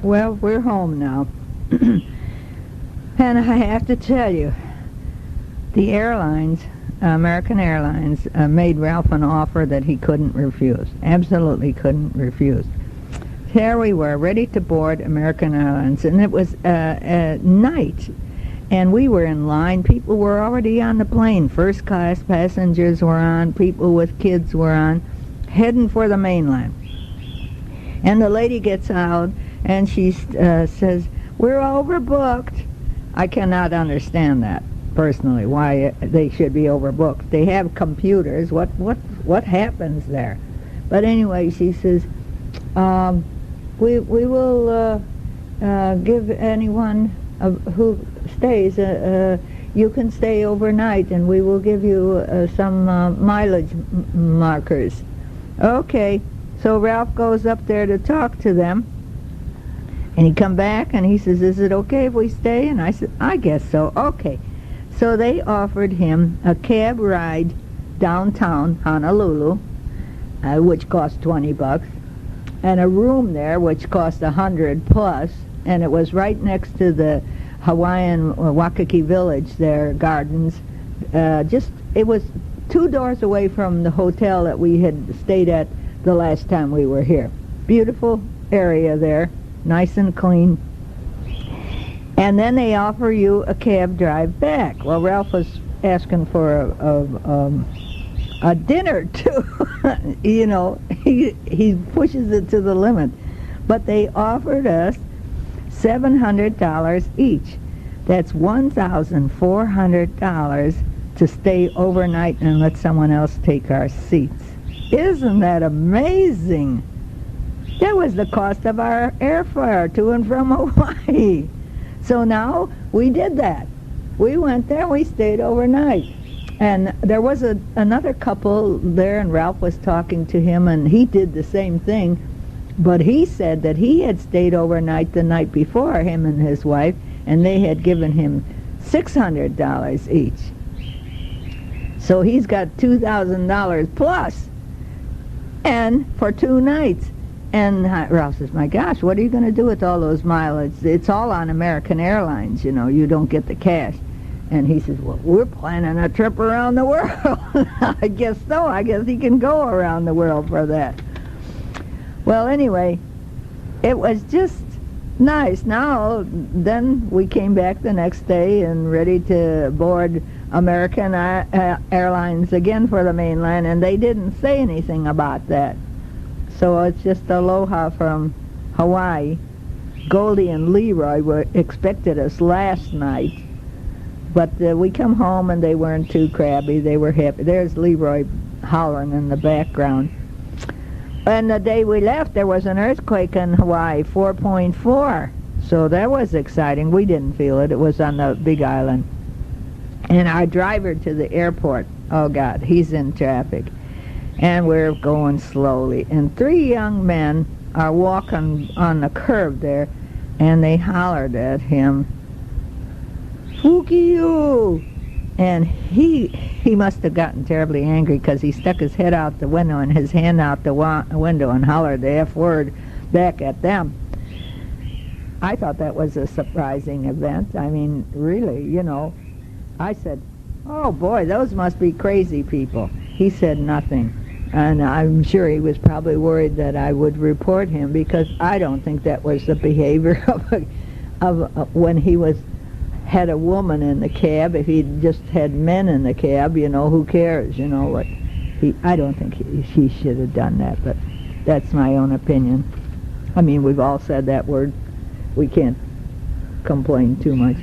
Well, we're home now. And I have to tell you, the airlines, American Airlines, made Ralph an offer that he couldn't refuse. Absolutely couldn't refuse. Here we were, ready to board American Airlines, and it was night. And we were in line. People were already on the plane. First class passengers were on. People with kids were on, heading for the mainland. And the lady gets out, and she says, "We're overbooked." I cannot understand that, personally, why they should be overbooked. They have computers. What happens there? But anyway, she says, we will give anyone who stays, you can stay overnight, and we will give you some mileage markers. Okay, so Ralph goes up there to talk to them, and he come back and he says, "Is it okay if we stay?" And I said, "I guess so." Okay, so they offered him a cab ride downtown Honolulu, which cost $20, and a room there which cost $100 plus, and it was right next to the Hawaiian Waikiki Village, their gardens. It was 2 doors away from the hotel that we had stayed at the last time we were here. Beautiful area there, nice and clean. And then they offer you a cab drive back. Well, Ralph was asking for a dinner too. You know, he pushes it to the limit. But they offered us $700 each. That's $1,400 to stay overnight and let someone else take our seats. Isn't that amazing? That was the cost of our airfare to and from Hawaii. So now we did that. We went there, we stayed overnight. And there was another couple there, and Ralph was talking to him, and he did the same thing. But he said that he had stayed overnight the night before, him and his wife, and they had given him $600 each. So he's got $2,000 plus, and for 2 nights. And Ralph says, "My gosh, what are you going to do with all those mileage? It's all on American Airlines, you know, you don't get the cash." And he says, "Well, we're planning a trip around the world." I guess so. I guess he can go around the world for that. Well, anyway, it was just nice. Now, then we came back the next day and ready to board American Airlines again for the mainland, and they didn't say anything about that. So it's just aloha from Hawaii. Goldie and Leroy expected us last night, but we come home and they weren't too crabby. They were happy. There's Leroy hollering in the background. And the day we left, there was an earthquake in Hawaii, 4.4. So that was exciting. We didn't feel it. It was on the Big Island. And our driver to the airport, oh God, he's in traffic. And we're going slowly. And 3 young men are walking on the curb there, and they hollered at him, "Fukiu!" And he must have gotten terribly angry, because he stuck his head out the window and his hand out the window and hollered the F word back at them. I thought that was a surprising event. I mean, really, you know. I said, "Oh boy, those must be crazy people." He said nothing. And I'm sure he was probably worried that I would report him, because I don't think that was the behavior of when he had a woman in the cab. If he'd just had men in the cab, you know, who cares, you know what? I don't think he should have done that, but that's my own opinion. I mean, we've all said that word. We can't complain too much.